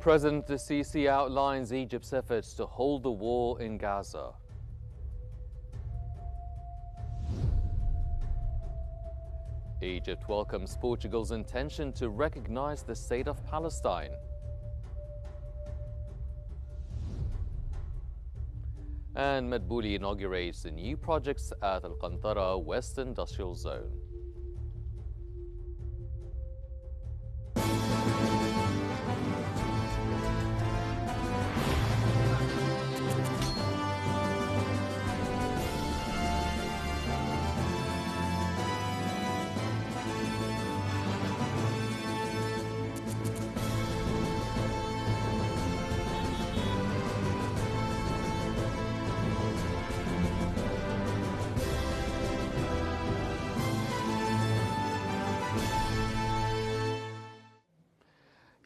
President Sisi outlines Egypt's efforts to hold the war in Gaza. Egypt welcomes Portugal's intention to recognize the state of Palestine. And Madbouli inaugurates the new projects at Al-Qantara West Industrial Zone.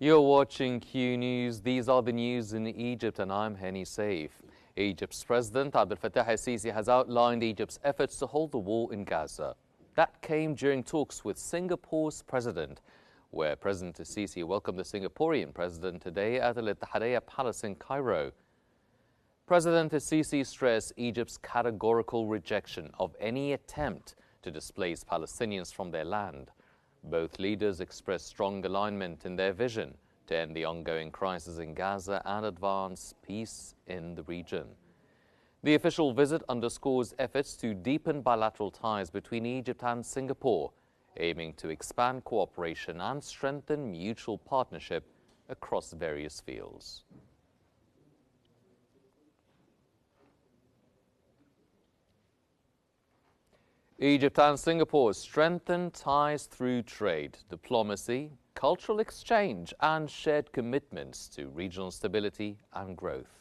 You're watching Qnews. These are the news in Egypt, and I'm Henny Saif. Egypt's President Abdel Fattah al-Sisi has outlined Egypt's efforts to hold the war in Gaza. That came during talks with Singapore's president, where President al-Sisi welcomed the Singaporean president today at Al Ittihadiyya Palace in Cairo. President al-Sisi stressed Egypt's categorical rejection of any attempt to displace Palestinians from their land. Both leaders expressed strong alignment in their vision to end the ongoing crisis in Gaza and advance peace in the region. The official visit underscores efforts to deepen bilateral ties between Egypt and Singapore, aiming to expand cooperation and strengthen mutual partnership across various fields. Egypt and Singapore strengthen ties through trade, diplomacy, cultural exchange, and shared commitments to regional stability and growth.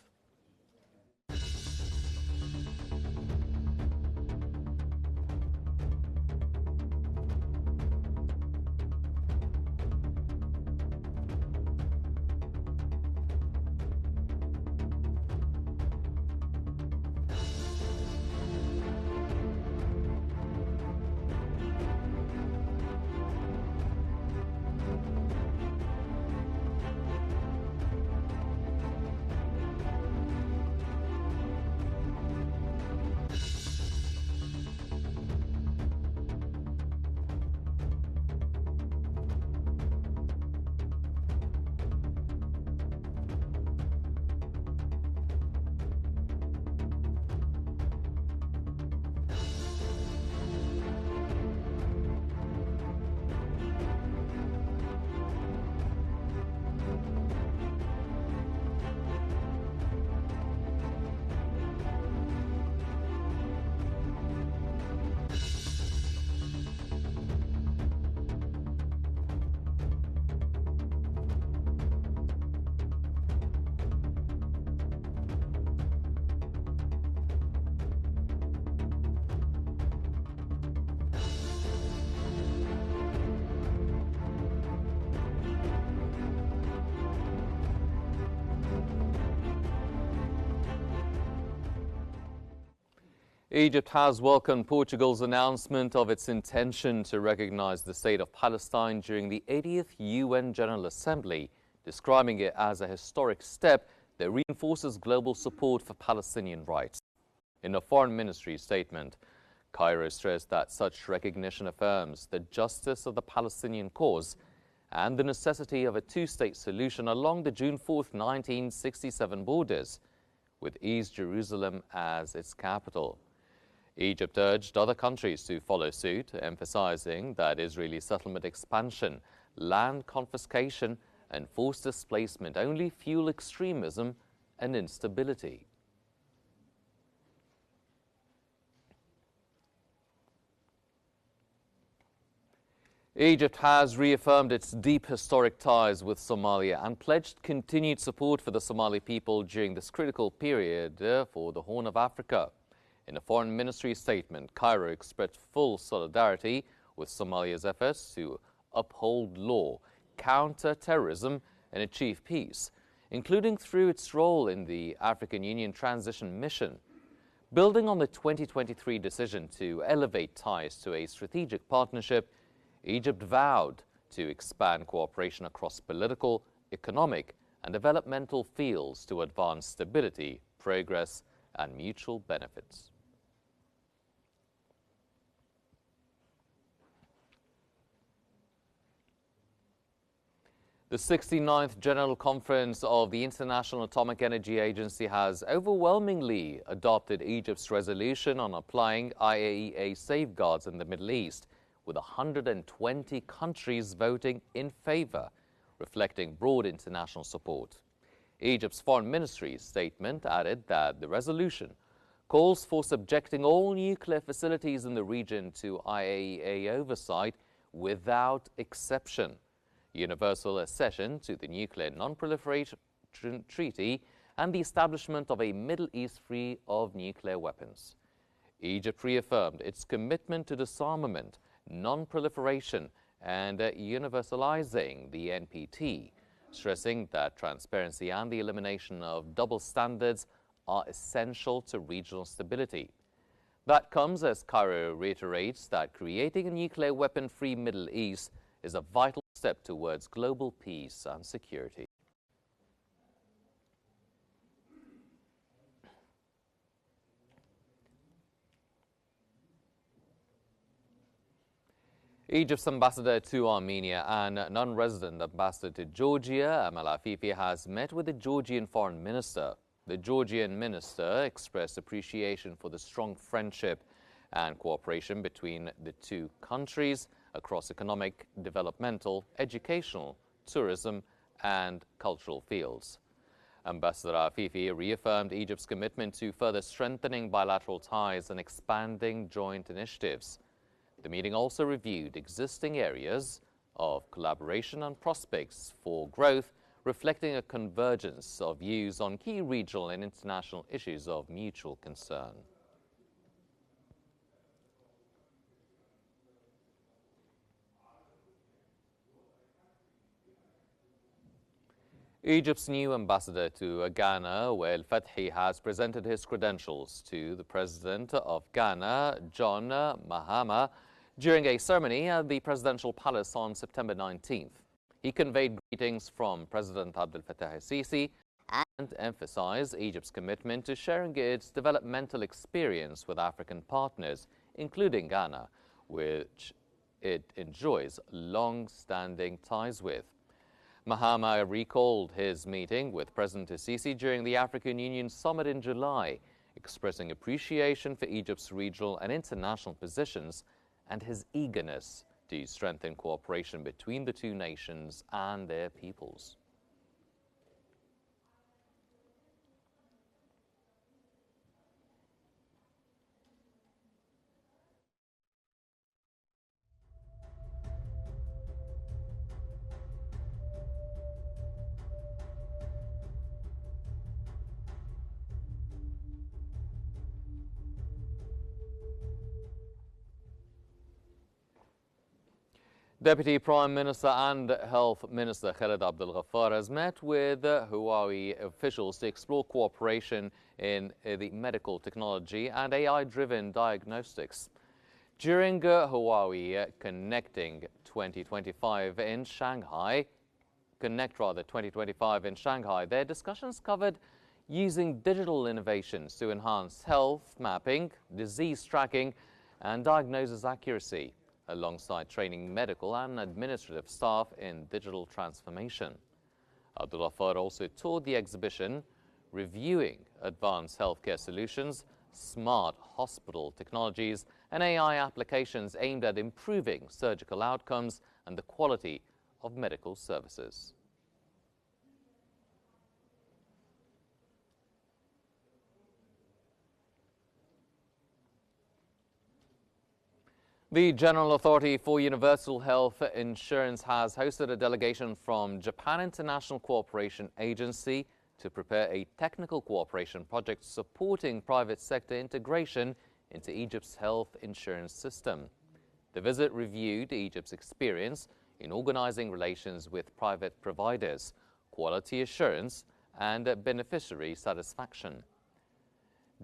Egypt has welcomed Portugal's announcement of its intention to recognize the state of Palestine during the 80th UN General Assembly, describing it as a historic step that reinforces global support for Palestinian rights. In a Foreign Ministry statement, Cairo stressed that such recognition affirms the justice of the Palestinian cause and the necessity of a two-state solution along the June 4, 1967 borders, with East Jerusalem as its capital. Egypt urged other countries to follow suit, emphasizing that Israeli settlement expansion, land confiscation, and forced displacement only fuel extremism and instability. Egypt has reaffirmed its deep historic ties with Somalia and pledged continued support for the Somali people during this critical period for the Horn of Africa. In a Foreign Ministry statement, Cairo expressed full solidarity with Somalia's efforts to uphold law, counter terrorism, and achieve peace, including through its role in the African Union Transition Mission. Building on the 2023 decision to elevate ties to a strategic partnership, Egypt vowed to expand cooperation across political, economic, and developmental fields to advance stability, progress, and mutual benefits. The 69th General Conference of the International Atomic Energy Agency has overwhelmingly adopted Egypt's resolution on applying IAEA safeguards in the Middle East, with 120 countries voting in favor, reflecting broad international support. Egypt's Foreign Ministry's statement added that the resolution calls for subjecting all nuclear facilities in the region to IAEA oversight without exception, universal accession to the Nuclear Non-Proliferation Treaty, and the establishment of a Middle East free of nuclear weapons. Egypt reaffirmed its commitment to disarmament, non-proliferation, and universalizing the NPT, stressing that transparency and the elimination of double standards are essential to regional stability. That comes as Cairo reiterates that creating a nuclear weapon-free Middle East is a vital step towards global peace and security. Egypt's ambassador to Armenia and non-resident ambassador to Georgia, Amal Afifi, has met with the Georgian foreign minister. The Georgian minister expressed appreciation for the strong friendship and cooperation between the two countries across economic, developmental, educational, tourism, and cultural fields. Ambassador Afifi reaffirmed Egypt's commitment to further strengthening bilateral ties and expanding joint initiatives. The meeting also reviewed existing areas of collaboration and prospects for growth, reflecting a convergence of views on key regional and international issues of mutual concern. Egypt's new ambassador to Ghana, Wael Fathi, has presented his credentials to the president of Ghana, John Mahama, during a ceremony at the presidential palace on September 19th. He conveyed greetings from President Abdel Fattah el-Sisi and emphasized Egypt's commitment to sharing its developmental experience with African partners, including Ghana, which it enjoys long-standing ties with. Mahama recalled his meeting with President el-Sisi during the African Union Summit in July, expressing appreciation for Egypt's regional and international positions and his eagerness to strengthen cooperation between the two nations and their peoples. Deputy Prime Minister and Health Minister Khaled Abdel Ghaffar has met with Huawei officials to explore cooperation in the medical technology and AI-driven diagnostics. During Huawei Connecting 2025 in Shanghai, their discussions covered using digital innovations to enhance health mapping, disease tracking, and diagnosis accuracy, alongside training medical and administrative staff in digital transformation. Abdul Ghaffar also toured the exhibition, reviewing advanced healthcare solutions, smart hospital technologies, and AI applications aimed at improving surgical outcomes and the quality of medical services. The General Authority for Universal Health Insurance has hosted a delegation from Japan International Cooperation Agency to prepare a technical cooperation project supporting private sector integration into Egypt's health insurance system. The visit reviewed Egypt's experience in organizing relations with private providers, quality assurance, and beneficiary satisfaction.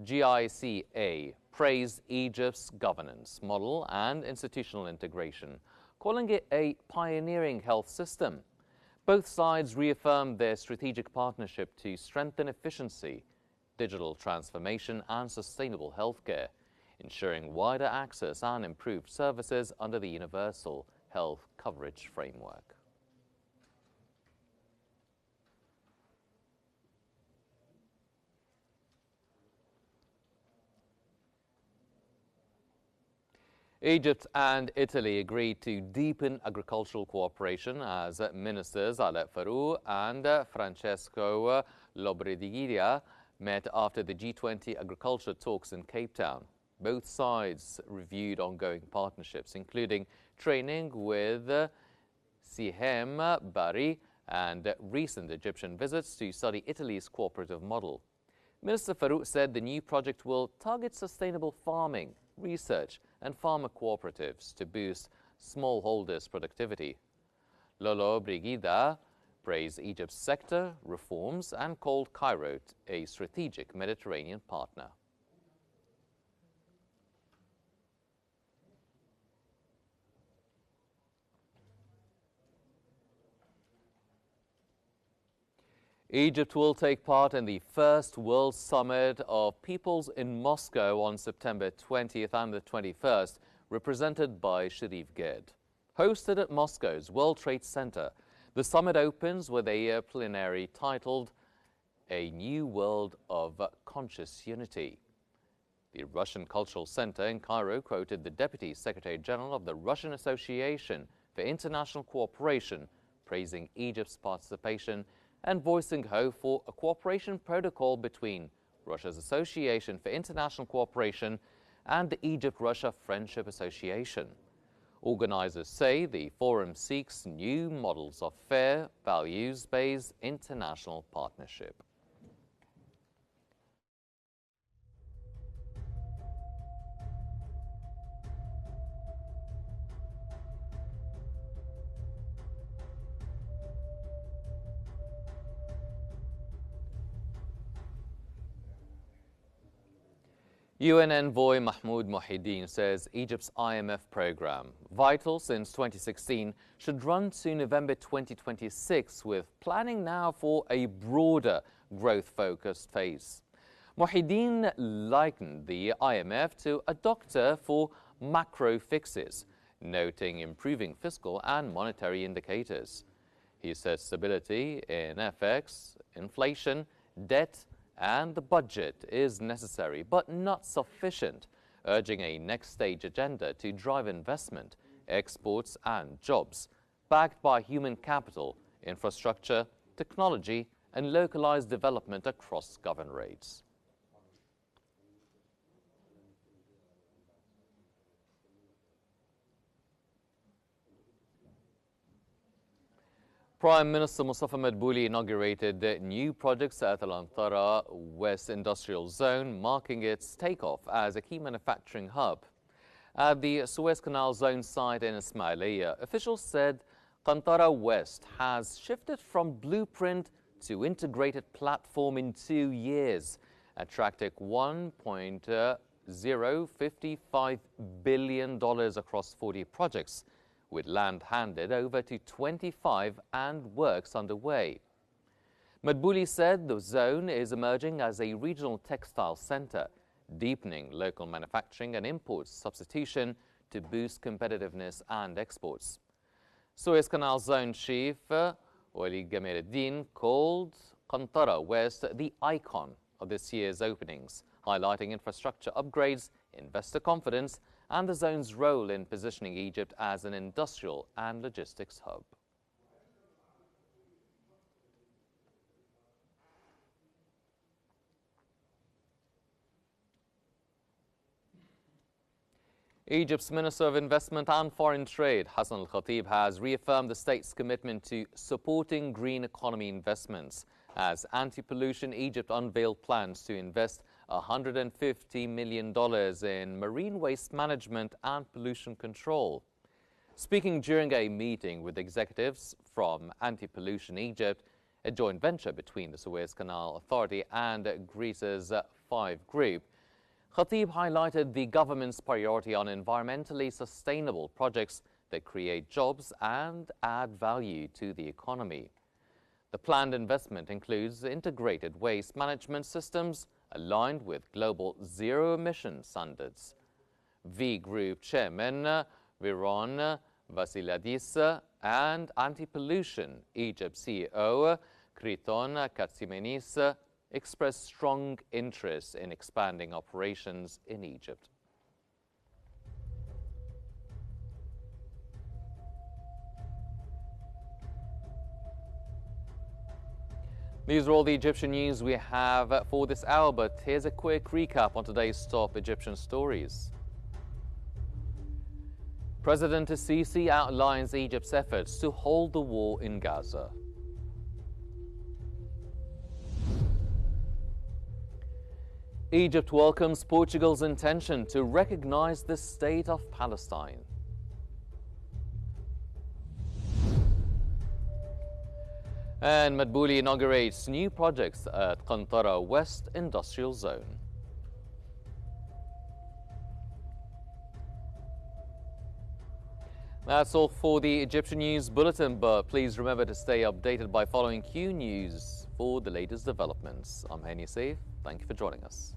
GICA praised Egypt's governance model and institutional integration, calling it a pioneering health system. Both sides reaffirmed their strategic partnership to strengthen efficiency, digital transformation and sustainable healthcare, ensuring wider access and improved services under the Universal Health Coverage Framework. Egypt and Italy agreed to deepen agricultural cooperation as ministers Alep Farouk and Francesco Lobrediglia met after the G20 agriculture talks in Cape Town. Both sides reviewed ongoing partnerships, including training with Sihem Bari and recent Egyptian visits to study Italy's cooperative model. Minister Farouk said the new project will target sustainable farming, research and farmer cooperatives to boost smallholders' productivity. Lolo Brigida praised Egypt's sector reforms and called Cairo a strategic Mediterranean partner. Egypt will take part in the first World Summit of Peoples in Moscow on September 20th and the 21st, represented by Sharif Ghed. Hosted at Moscow's World Trade Center, the summit opens with a plenary titled A New World of Conscious Unity. The Russian Cultural Center in Cairo quoted the Deputy Secretary General of the Russian Association for International Cooperation, praising Egypt's participation and voicing hope for a cooperation protocol between Russia's Association for International Cooperation and the Egypt-Russia Friendship Association. Organizers say the forum seeks new models of fair, values-based international partnership. UN envoy Mahmoud Mohideen says Egypt's IMF program, vital since 2016, should run to November 2026, with planning now for a broader growth-focused phase. Mohideen likened the IMF to a doctor for macro fixes, noting improving fiscal and monetary indicators. He said stability in FX, inflation, debt, and the budget is necessary but not sufficient, urging a next stage agenda to drive investment, exports and jobs, backed by human capital, infrastructure, technology and localized development across governorates. Prime Minister Mustafa Madbouli inaugurated new projects at Al Antara West Industrial Zone, marking its takeoff as a key manufacturing hub. At the Suez Canal Zone site in Ismailia, officials said Antara West has shifted from blueprint to integrated platform in 2 years, attracting $1.055 billion across 40 projects, with land handed over to 25 and works underway. Madbouli said the zone is emerging as a regional textile center, deepening local manufacturing and import substitution to boost competitiveness and exports. Suez Canal Zone Chief Wali Gamiruddin called Antara West the icon of this year's openings, highlighting infrastructure upgrades, investor confidence, and the zone's role in positioning Egypt as an industrial and logistics hub. Egypt's Minister of Investment and Foreign Trade, Hassan Al-Khatib, has reaffirmed the state's commitment to supporting green economy investments as Anti-Pollution Egypt unveiled plans to invest $150 million in marine waste management and pollution control. Speaking during a meeting with executives from Anti-Pollution Egypt, a joint venture between the Suez Canal Authority and Greece's Five Group, Khatib highlighted the government's priority on environmentally sustainable projects that create jobs and add value to the economy. The planned investment includes integrated waste management systems aligned with global zero-emission standards. V Group Chairman Viron Vasiladis and Anti-Pollution Egypt CEO Kriton Katsimenis expressed strong interest in expanding operations in Egypt. These are all the Egyptian news we have for this hour, but here's a quick recap on today's top Egyptian stories. President Sisi outlines Egypt's efforts to hold the war in Gaza. Egypt welcomes Portugal's intention to recognize the state of Palestine. And Madbouli inaugurates new projects at Qantara West Industrial Zone. That's all for the Egyptian News Bulletin, but please remember to stay updated by following Qnews for the latest developments. I'm Hani Saif. Thank you for joining us.